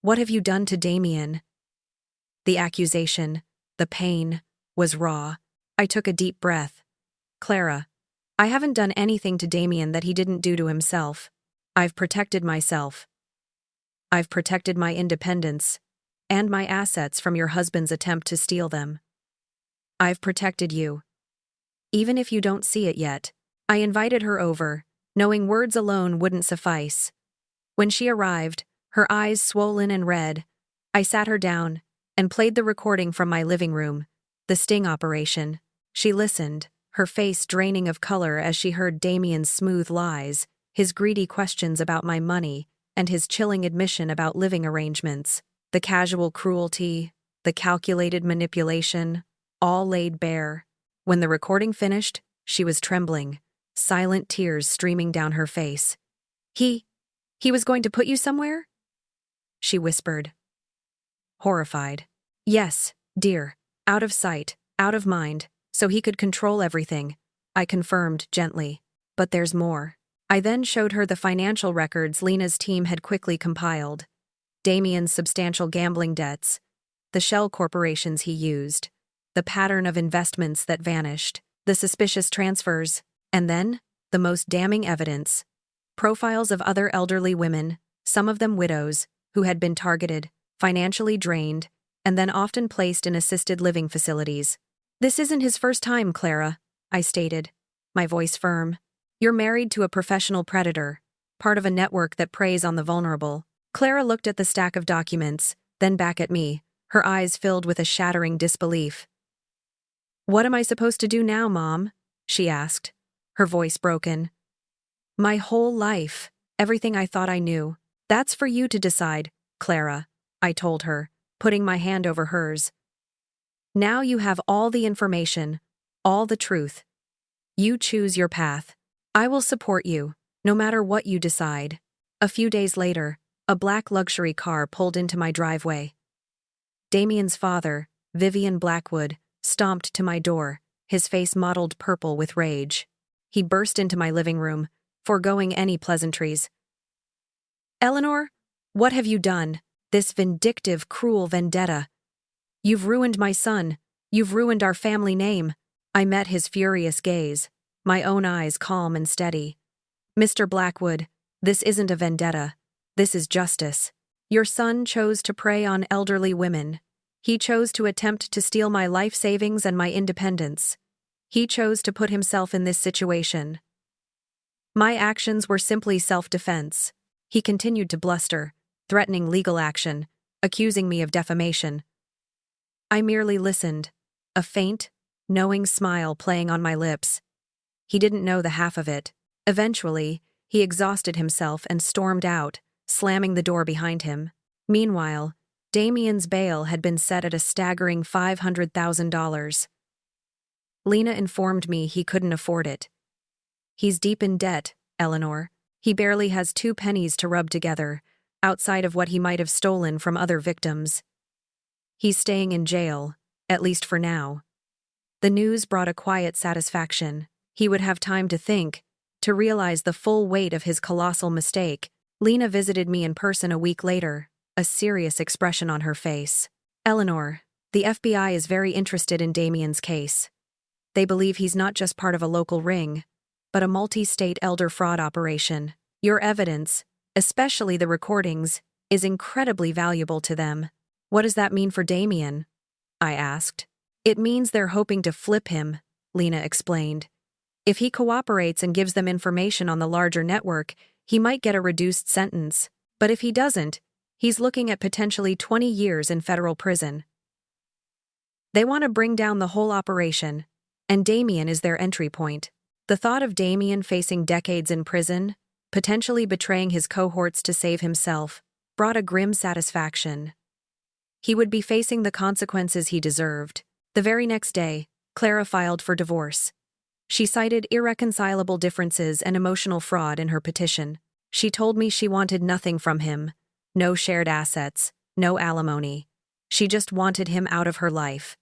What have you done to Damian?" The accusation, the pain, was raw. I took a deep breath. "Clara, I haven't done anything to Damian that he didn't do to himself. I've protected myself. I've protected my independence and my assets from your husband's attempt to steal them. I've protected you. Even if you don't see it yet." I invited her over, knowing words alone wouldn't suffice. When she arrived, her eyes swollen and red, I sat her down and played the recording from my living room, the sting operation. She listened, her face draining of color as she heard Damian's smooth lies, his greedy questions about my money, and his chilling admission about living arrangements. The casual cruelty, the calculated manipulation, all laid bare. When the recording finished, she was trembling, silent tears streaming down her face. He was going to put you somewhere?" she whispered. Horrified. "Yes, dear, out of sight, out of mind, so he could control everything," I confirmed gently. "But there's more." I then showed her the financial records Lena's team had quickly compiled. Damian's substantial gambling debts, the shell corporations he used, the pattern of investments that vanished, the suspicious transfers, and then, the most damning evidence, profiles of other elderly women, some of them widows, who had been targeted, financially drained, and then often placed in assisted living facilities. "This isn't his first time, Clara," I stated, my voice firm. "You're married to a professional predator, part of a network that preys on the vulnerable." Clara looked at the stack of documents, then back at me, her eyes filled with a shattering disbelief. "What am I supposed to do now, Mom?" she asked, her voice broken. "My whole life, everything I thought I knew. That's for you to decide, Clara," I told her, putting my hand over hers. "Now you have all the information, all the truth. You choose your path. I will support you, no matter what you decide." A few days later, a black luxury car pulled into my driveway. Damian's father, Vivian Blackwood, stomped to my door, his face mottled purple with rage. He burst into my living room, foregoing any pleasantries. "Eleanor, what have you done? This vindictive, cruel vendetta. You've ruined my son. You've ruined our family name." I met his furious gaze, my own eyes calm and steady. Mr. Blackwood, this isn't a vendetta. This is justice. Your son chose to prey on elderly women. He chose to attempt to steal my life savings and my independence. He chose to put himself in this situation. My actions were simply self-defense. He continued to bluster, threatening legal action, accusing me of defamation. I merely listened, a faint, knowing smile playing on my lips. He didn't know the half of it. Eventually, he exhausted himself and stormed out, slamming the door behind him. Meanwhile, Damian's bail had been set at a staggering $500,000. Lena informed me he couldn't afford it. He's deep in debt, Eleanor. He barely has 2 pennies to rub together, outside of what he might have stolen from other victims. He's staying in jail, at least for now. The news brought a quiet satisfaction. He would have time to think, to realize the full weight of his colossal mistake. Lena visited me in person a week later, a serious expression on her face. Eleanor, the FBI is very interested in Damian's case. They believe he's not just part of a local ring, but a multi-state elder fraud operation. Your evidence, especially the recordings, is incredibly valuable to them. What does that mean for Damian? I asked. It means they're hoping to flip him, Lena explained. If he cooperates and gives them information on the larger network, he might get a reduced sentence. But if he doesn't, he's looking at potentially 20 years in federal prison. They want to bring down the whole operation, and Damian is their entry point. The thought of Damian facing decades in prison, potentially betraying his cohorts to save himself, brought a grim satisfaction. He would be facing the consequences he deserved. The very next day, Clara filed for divorce. She cited irreconcilable differences and emotional fraud in her petition. She told me she wanted nothing from him, no shared assets, no alimony. She just wanted him out of her life.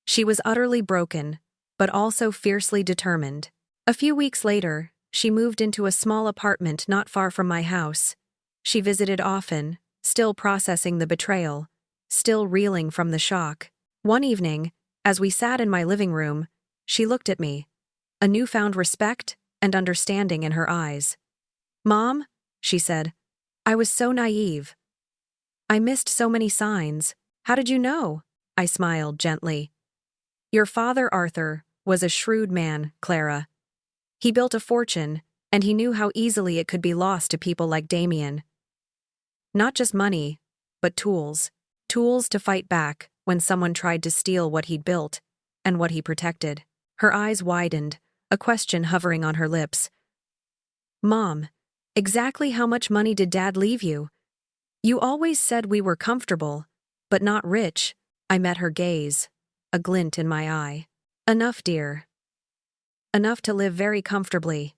She was utterly broken, but also fiercely determined. A few weeks later, she moved into a small apartment not far from my house. She visited often, still processing the betrayal, still reeling from the shock. One evening, as we sat in my living room, she looked at me, a newfound respect and understanding in her eyes. "Mom," she said, "I was so naive. I missed so many signs. How did you know?" I smiled gently. "Your father, Arthur, was a shrewd man, Clara. He built a fortune, and he knew how easily it could be lost to people like Damian. Not just money, but tools. Tools to fight back when someone tried to steal what he'd built and what he protected." Her eyes widened, a question hovering on her lips. "Mom, exactly how much money did Dad leave you? You always said we were comfortable, but not rich." I met her gaze, a glint in my eye. "Enough, dear. Enough to live very comfortably.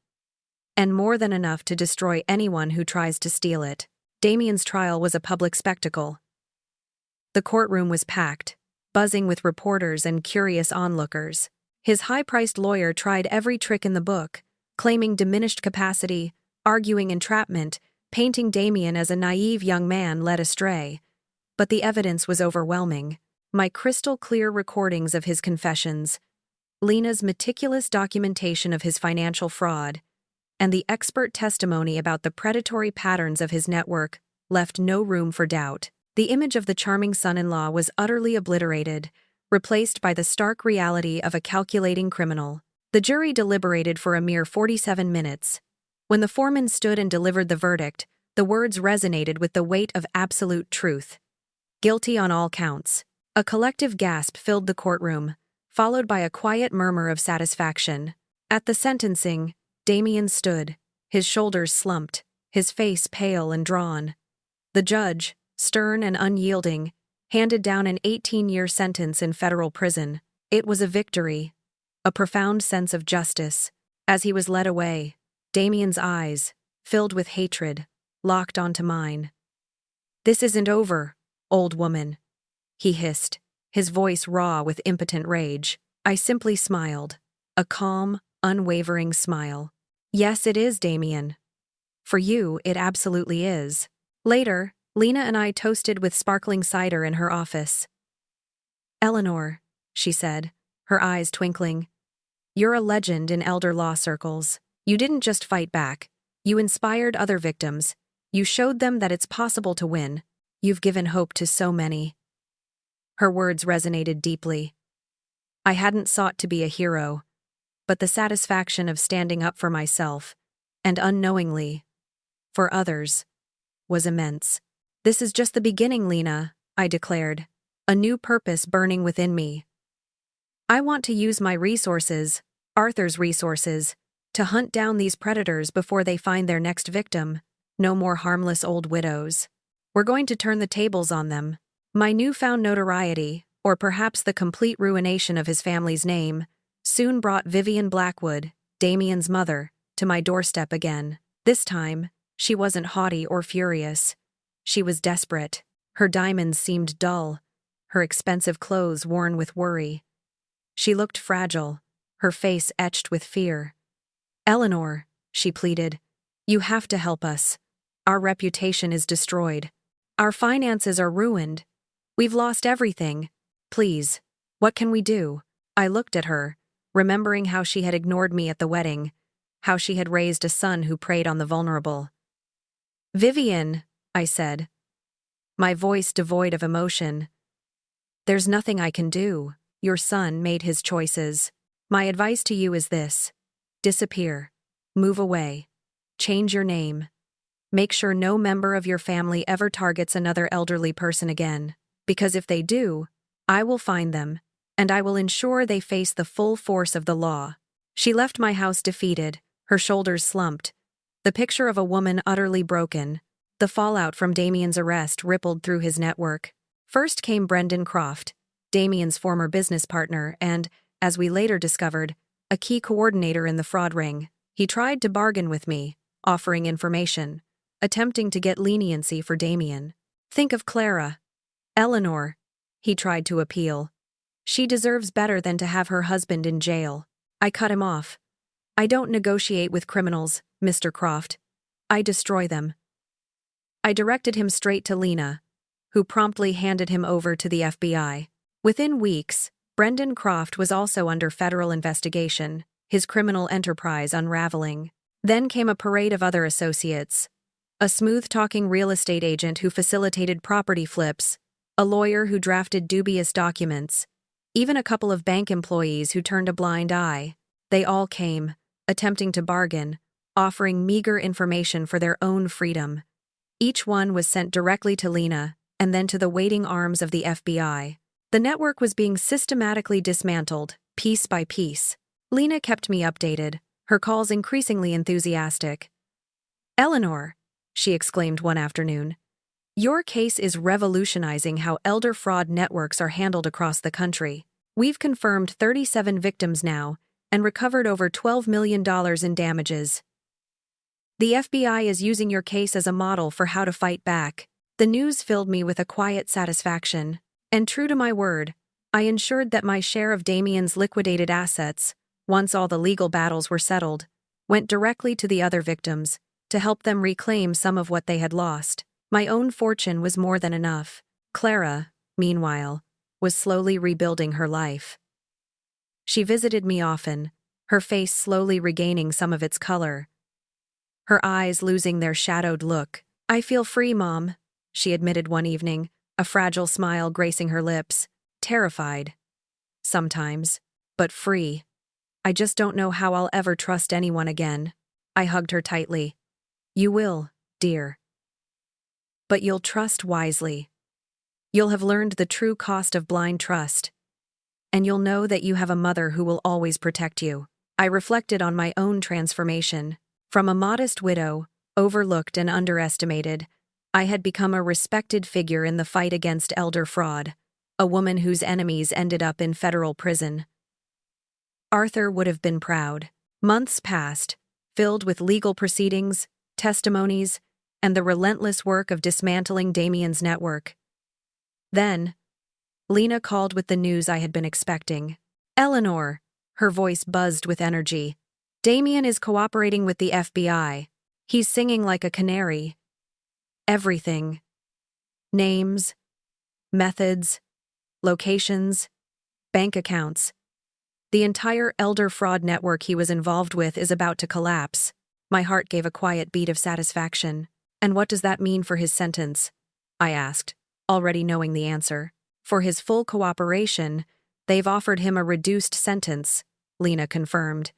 And more than enough to destroy anyone who tries to steal it." Damian's trial was a public spectacle. The courtroom was packed, buzzing with reporters and curious onlookers. His high-priced lawyer tried every trick in the book, claiming diminished capacity, arguing entrapment, painting Damian as a naive young man led astray. But the evidence was overwhelming. My crystal-clear recordings of his confessions, Lena's meticulous documentation of his financial fraud, and the expert testimony about the predatory patterns of his network left no room for doubt. The image of the charming son-in-law was utterly obliterated, replaced by the stark reality of a calculating criminal. The jury deliberated for a mere 47 minutes. When the foreman stood and delivered the verdict, the words resonated with the weight of absolute truth. "Guilty on all counts." A collective gasp filled the courtroom, followed by a quiet murmur of satisfaction. At the sentencing, Damian stood, his shoulders slumped, his face pale and drawn. The judge, stern and unyielding, handed down an 18-year sentence in federal prison. It was a victory, a profound sense of justice. As he was led away, Damian's eyes, filled with hatred, locked onto mine. "This isn't over, old woman," he hissed, his voice raw with impotent rage. I simply smiled, a calm, unwavering smile. "Yes, it is, Damian. For you, it absolutely is." Later, Lena and I toasted with sparkling cider in her office. "Eleanor," she said, her eyes twinkling. "You're a legend in elder law circles. You didn't just fight back. You inspired other victims. You showed them that it's possible to win. You've given hope to so many." Her words resonated deeply. I hadn't sought to be a hero, but the satisfaction of standing up for myself, and unknowingly, for others, was immense. "This is just the beginning, Lena," I declared, a new purpose burning within me. "I want to use my resources, Arthur's resources, to hunt down these predators before they find their next victim. No more harmless old widows. We're going to turn the tables on them." My newfound notoriety, or perhaps the complete ruination of his family's name, soon brought Vivian Blackwood, Damian's mother, to my doorstep again. This time, she wasn't haughty or furious. She was desperate. Her diamonds seemed dull, her expensive clothes worn with worry. She looked fragile, her face etched with fear. "Eleanor," she pleaded, "you have to help us. Our reputation is destroyed. Our finances are ruined. We've lost everything. Please, what can we do?" I looked at her, remembering how she had ignored me at the wedding, how she had raised a son who preyed on the vulnerable. "Vivian," I said, my voice devoid of emotion, "there's nothing I can do. Your son made his choices. My advice to you is this: disappear. Move away. Change your name. Make sure no member of your family ever targets another elderly person again. Because if they do, I will find them, and I will ensure they face the full force of the law." She left my house defeated, her shoulders slumped, the picture of a woman utterly broken. The fallout from Damian's arrest rippled through his network. First came Brendan Croft, Damian's former business partner and, as we later discovered, a key coordinator in the fraud ring. He tried to bargain with me, offering information, attempting to get leniency for Damian. "Think of Clara. Eleanor," he tried to appeal. "She deserves better than to have her husband in jail." I cut him off. "I don't negotiate with criminals, Mr. Croft. I destroy them." I directed him straight to Lena, who promptly handed him over to the FBI. Within weeks, Brendan Croft was also under federal investigation, his criminal enterprise unraveling. Then came a parade of other associates: a smooth-talking real estate agent who facilitated property flips, a lawyer who drafted dubious documents, even a couple of bank employees who turned a blind eye. They all came, attempting to bargain, offering meager information for their own freedom. Each one was sent directly to Lena, and then to the waiting arms of the FBI. The network was being systematically dismantled, piece by piece. Lena kept me updated, her calls increasingly enthusiastic. "Eleanor," she exclaimed one afternoon, "your case is revolutionizing how elder fraud networks are handled across the country. We've confirmed 37 victims now and recovered over $12 million in damages. The FBI is using your case as a model for how to fight back." The news filled me with a quiet satisfaction, and true to my word, I ensured that my share of Damian's liquidated assets, once all the legal battles were settled, went directly to the other victims, to help them reclaim some of what they had lost. My own fortune was more than enough. Clara, meanwhile, was slowly rebuilding her life. She visited me often, her face slowly regaining some of its color, her eyes losing their shadowed look. "I feel free, Mom," she admitted one evening, a fragile smile gracing her lips. "Terrified. Sometimes. But free. I just don't know how I'll ever trust anyone again." I hugged her tightly. "You will, dear. But you'll trust wisely. You'll have learned the true cost of blind trust. And you'll know that you have a mother who will always protect you." I reflected on my own transformation. From a modest widow, overlooked and underestimated, I had become a respected figure in the fight against elder fraud, a woman whose enemies ended up in federal prison. Arthur would have been proud. Months passed, filled with legal proceedings, testimonies, and the relentless work of dismantling Damian's network. Then, Lena called with the news I had been expecting. "Eleanor," her voice buzzed with energy, "Damian is cooperating with the FBI. He's singing like a canary. Everything. Names, methods, locations, bank accounts. The entire elder fraud network he was involved with is about to collapse. My heart gave a quiet beat of satisfaction. And what does that mean for his sentence? I asked, already knowing the answer. For his full cooperation, they've offered him a reduced sentence, Lena confirmed.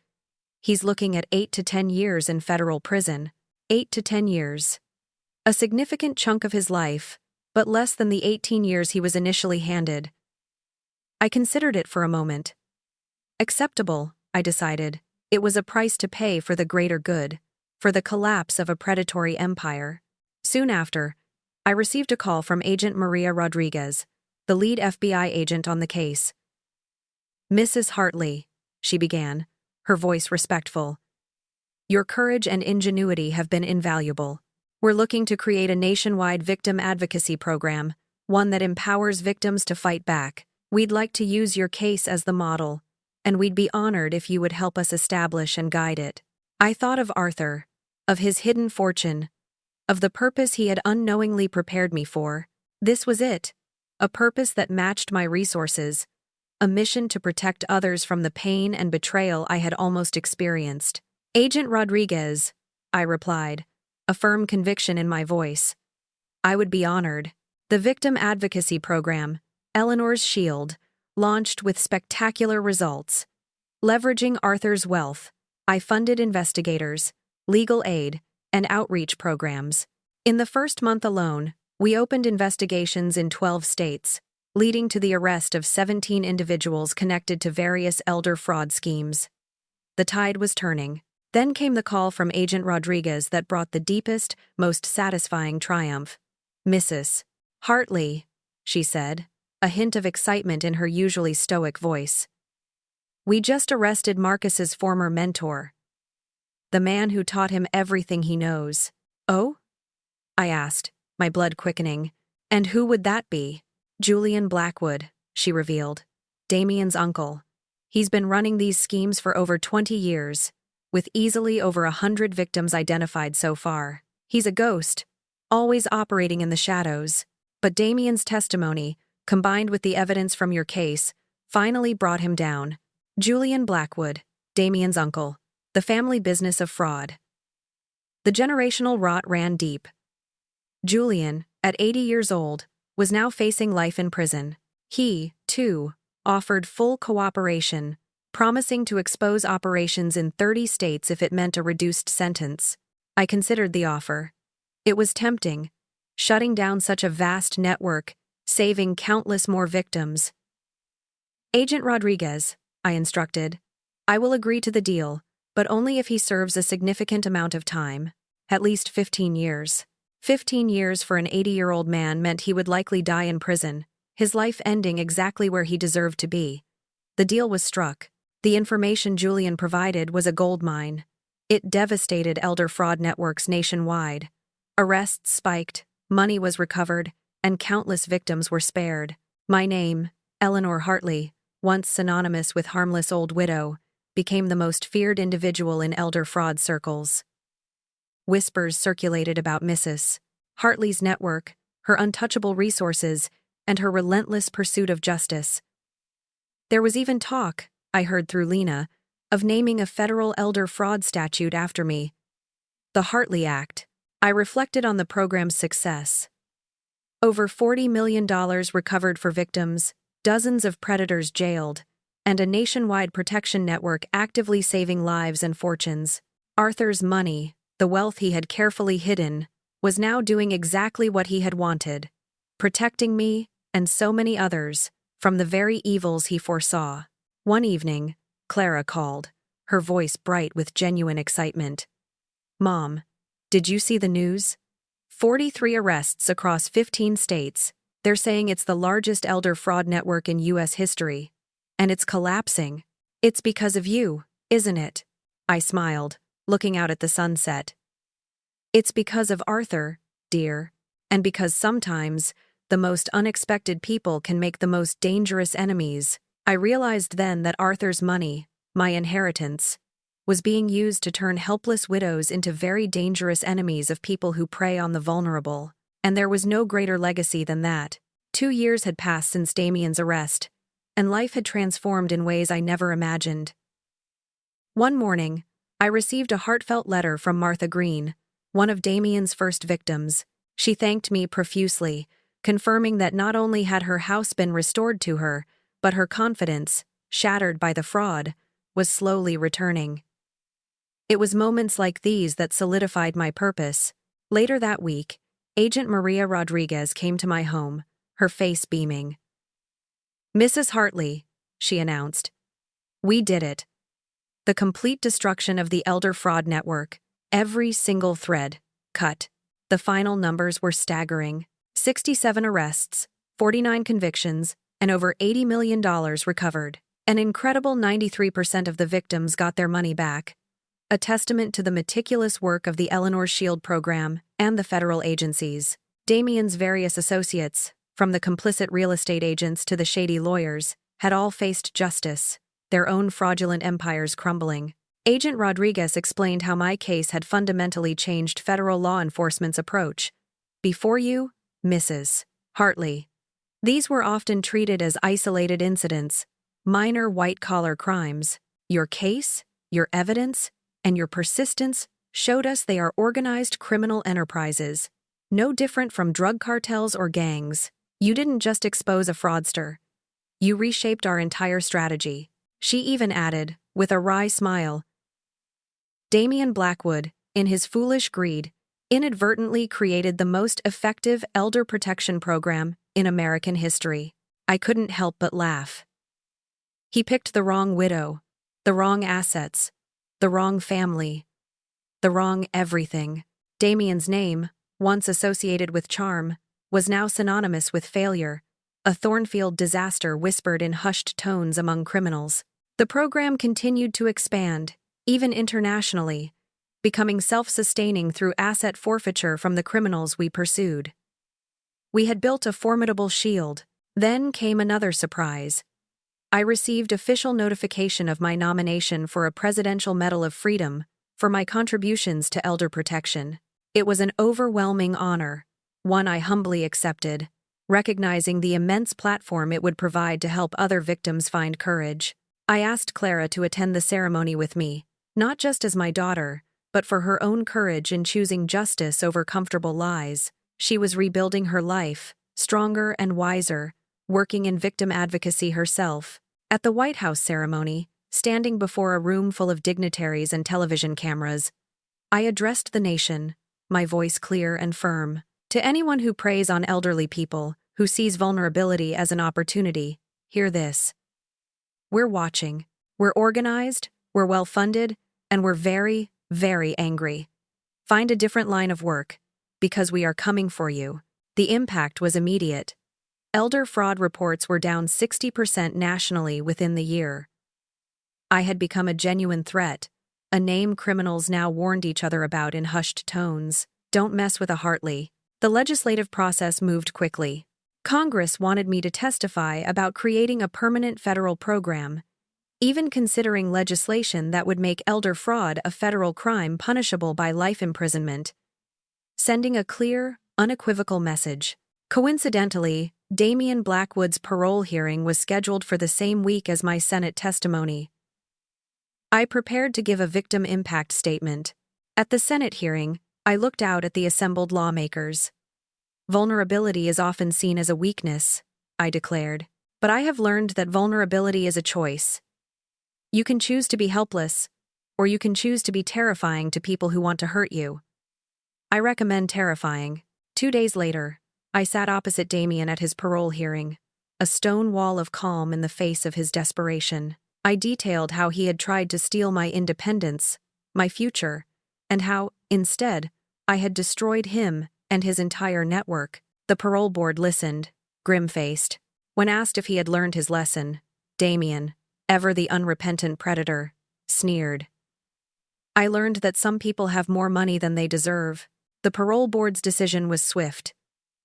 He's looking at 8 to 10 years in federal prison. 8 to 10 years. A significant chunk of his life, but less than the 18 years he was initially handed. I considered it for a moment. Acceptable, I decided. It was a price to pay for the greater good, for the collapse of a predatory empire. Soon after, I received a call from Agent Maria Rodriguez, the lead FBI agent on the case. "Mrs. Hartley," she began, her voice respectful. "Your courage and ingenuity have been invaluable. We're looking to create a nationwide victim advocacy program, one that empowers victims to fight back. We'd like to use your case as the model, and we'd be honored if you would help us establish and guide it." I thought of Arthur, of his hidden fortune, of the purpose he had unknowingly prepared me for. This was it, a purpose that matched my resources, a mission to protect others from the pain and betrayal I had almost experienced. "Agent Rodriguez," I replied, a firm conviction in my voice. "I would be honored." The victim advocacy program, Eleanor's Shield, launched with spectacular results. Leveraging Arthur's wealth, I funded investigators, legal aid, and outreach programs. In the first month alone, we opened investigations in 12 states, leading to the arrest of 17 individuals connected to various elder fraud schemes. The tide was turning. Then came the call from Agent Rodriguez that brought the deepest, most satisfying triumph. "Mrs. Hartley," she said, a hint of excitement in her usually stoic voice. "We just arrested Marcus's former mentor, the man who taught him everything he knows." "Oh?" I asked, my blood quickening. "And who would that be?" "Julian Blackwood," she revealed. "Damian's uncle. He's been running these schemes for over 20 years, with easily over 100 victims identified so far. He's a ghost, always operating in the shadows. But Damian's testimony, combined with the evidence from your case, finally brought him down. Julian Blackwood, Damian's uncle. The family business of fraud." The generational rot ran deep. Julian, at 80 years old, was now facing life in prison. He, too, offered full cooperation, promising to expose operations in 30 states if it meant a reduced sentence. I considered the offer. It was tempting, shutting down such a vast network, saving countless more victims. "Agent Rodriguez," I instructed, "I will agree to the deal, but only if he serves a significant amount of time, at least 15 years. 15 years for an 80-year-old man meant he would likely die in prison, his life ending exactly where he deserved to be." The deal was struck. The information Julian provided was a goldmine. It devastated elder fraud networks nationwide. Arrests spiked, money was recovered, and countless victims were spared. My name, Eleanor Hartley, once synonymous with harmless old widow, became the most feared individual in elder fraud circles. Whispers circulated about Mrs. Hartley's network, her untouchable resources, and her relentless pursuit of justice. There was even talk, I heard through Lena, of naming a federal elder fraud statute after me. The Hartley Act. I reflected on the program's success. Over $40 million recovered for victims, dozens of predators jailed, and a nationwide protection network actively saving lives and fortunes. Arthur's money, the wealth he had carefully hidden, was now doing exactly what he had wanted, protecting me, and so many others, from the very evils he foresaw. One evening, Clara called, her voice bright with genuine excitement. "Mom, did you see the news? 43 arrests across 15 states. They're saying it's the largest elder fraud network in U.S. history. And it's collapsing. It's because of you, isn't it?" I smiled, looking out at the sunset. "It's because of Arthur, dear, and because sometimes the most unexpected people can make the most dangerous enemies." I realized then that Arthur's money, my inheritance, was being used to turn helpless widows into very dangerous enemies of people who prey on the vulnerable, and there was no greater legacy than that. 2 years had passed since Damian's arrest, and life had transformed in ways I never imagined. One morning, I received a heartfelt letter from Martha Green, one of Damian's first victims. She thanked me profusely, confirming that not only had her house been restored to her, but her confidence, shattered by the fraud, was slowly returning. It was moments like these that solidified my purpose. Later that week, Agent Maria Rodriguez came to my home, her face beaming. "Mrs. Hartley," she announced, "we did it. The complete destruction of the elder fraud network, every single thread, cut." The final numbers were staggering: 67 arrests, 49 convictions, and over $80 million recovered. An incredible 93% of the victims got their money back, a testament to the meticulous work of the Eleanor Shield program and the federal agencies. Damian's various associates, from the complicit real estate agents to the shady lawyers, had all faced justice, their own fraudulent empires crumbling. Agent Rodriguez explained how my case had fundamentally changed federal law enforcement's approach. "Before you, Mrs. Hartley, these were often treated as isolated incidents, minor white-collar crimes. Your case, your evidence, and your persistence showed us they are organized criminal enterprises, no different from drug cartels or gangs. You didn't just expose a fraudster. You reshaped our entire strategy." She even added, with a wry smile, "Damian Blackwood, in his foolish greed, inadvertently created the most effective elder protection program in American history." I couldn't help but laugh. He picked the wrong widow, the wrong assets, the wrong family, the wrong everything. Damian's name, once associated with charm, was now synonymous with failure, a Thornfield disaster whispered in hushed tones among criminals. The program continued to expand, even internationally, becoming self-sustaining through asset forfeiture from the criminals we pursued. We had built a formidable shield. Then came another surprise. I received official notification of my nomination for a Presidential Medal of Freedom for my contributions to elder protection. It was an overwhelming honor, one I humbly accepted, recognizing the immense platform it would provide to help other victims find courage. I asked Clara to attend the ceremony with me, not just as my daughter, but for her own courage in choosing justice over comfortable lies. She was rebuilding her life, stronger and wiser, working in victim advocacy herself. At the White House ceremony, standing before a room full of dignitaries and television cameras, I addressed the nation, my voice clear and firm. To anyone who preys on elderly people, who sees vulnerability as an opportunity, hear this. We're watching. We're organized, we're well-funded, and we're very, very angry. Find a different line of work, because we are coming for you. The impact was immediate. Elder fraud reports were down 60% nationally within the year. I had become a genuine threat, a name criminals now warned each other about in hushed tones. Don't mess with a Hartley. The legislative process moved quickly. Congress wanted me to testify about creating a permanent federal program, even considering legislation that would make elder fraud a federal crime punishable by life imprisonment, sending a clear, unequivocal message. Coincidentally, Damian Blackwood's parole hearing was scheduled for the same week as my Senate testimony. I prepared to give a victim impact statement. At the Senate hearing, I looked out at the assembled lawmakers. Vulnerability is often seen as a weakness, I declared, but I have learned that vulnerability is a choice. You can choose to be helpless, or you can choose to be terrifying to people who want to hurt you. I recommend terrifying. 2 days later, I sat opposite Damian at his parole hearing, a stone wall of calm in the face of his desperation. I detailed how he had tried to steal my independence, my future, and how, instead, I had destroyed him and his entire network. The parole board listened, grim-faced. When asked if he had learned his lesson, Damian, ever the unrepentant predator, sneered. I learned that some people have more money than they deserve. The parole board's decision was swift.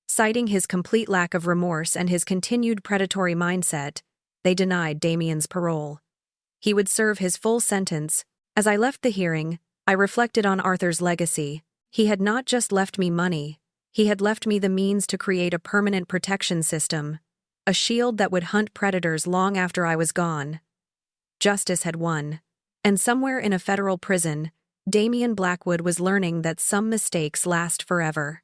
Citing his complete lack of remorse and his continued predatory mindset, they denied Damian's parole. He would serve his full sentence. As I left the hearing, I reflected on Arthur's legacy. He had not just left me money, he had left me the means to create a permanent protection system, a shield that would hunt predators long after I was gone. Justice had won, and somewhere in a federal prison, Damian Blackwood was learning that some mistakes last forever.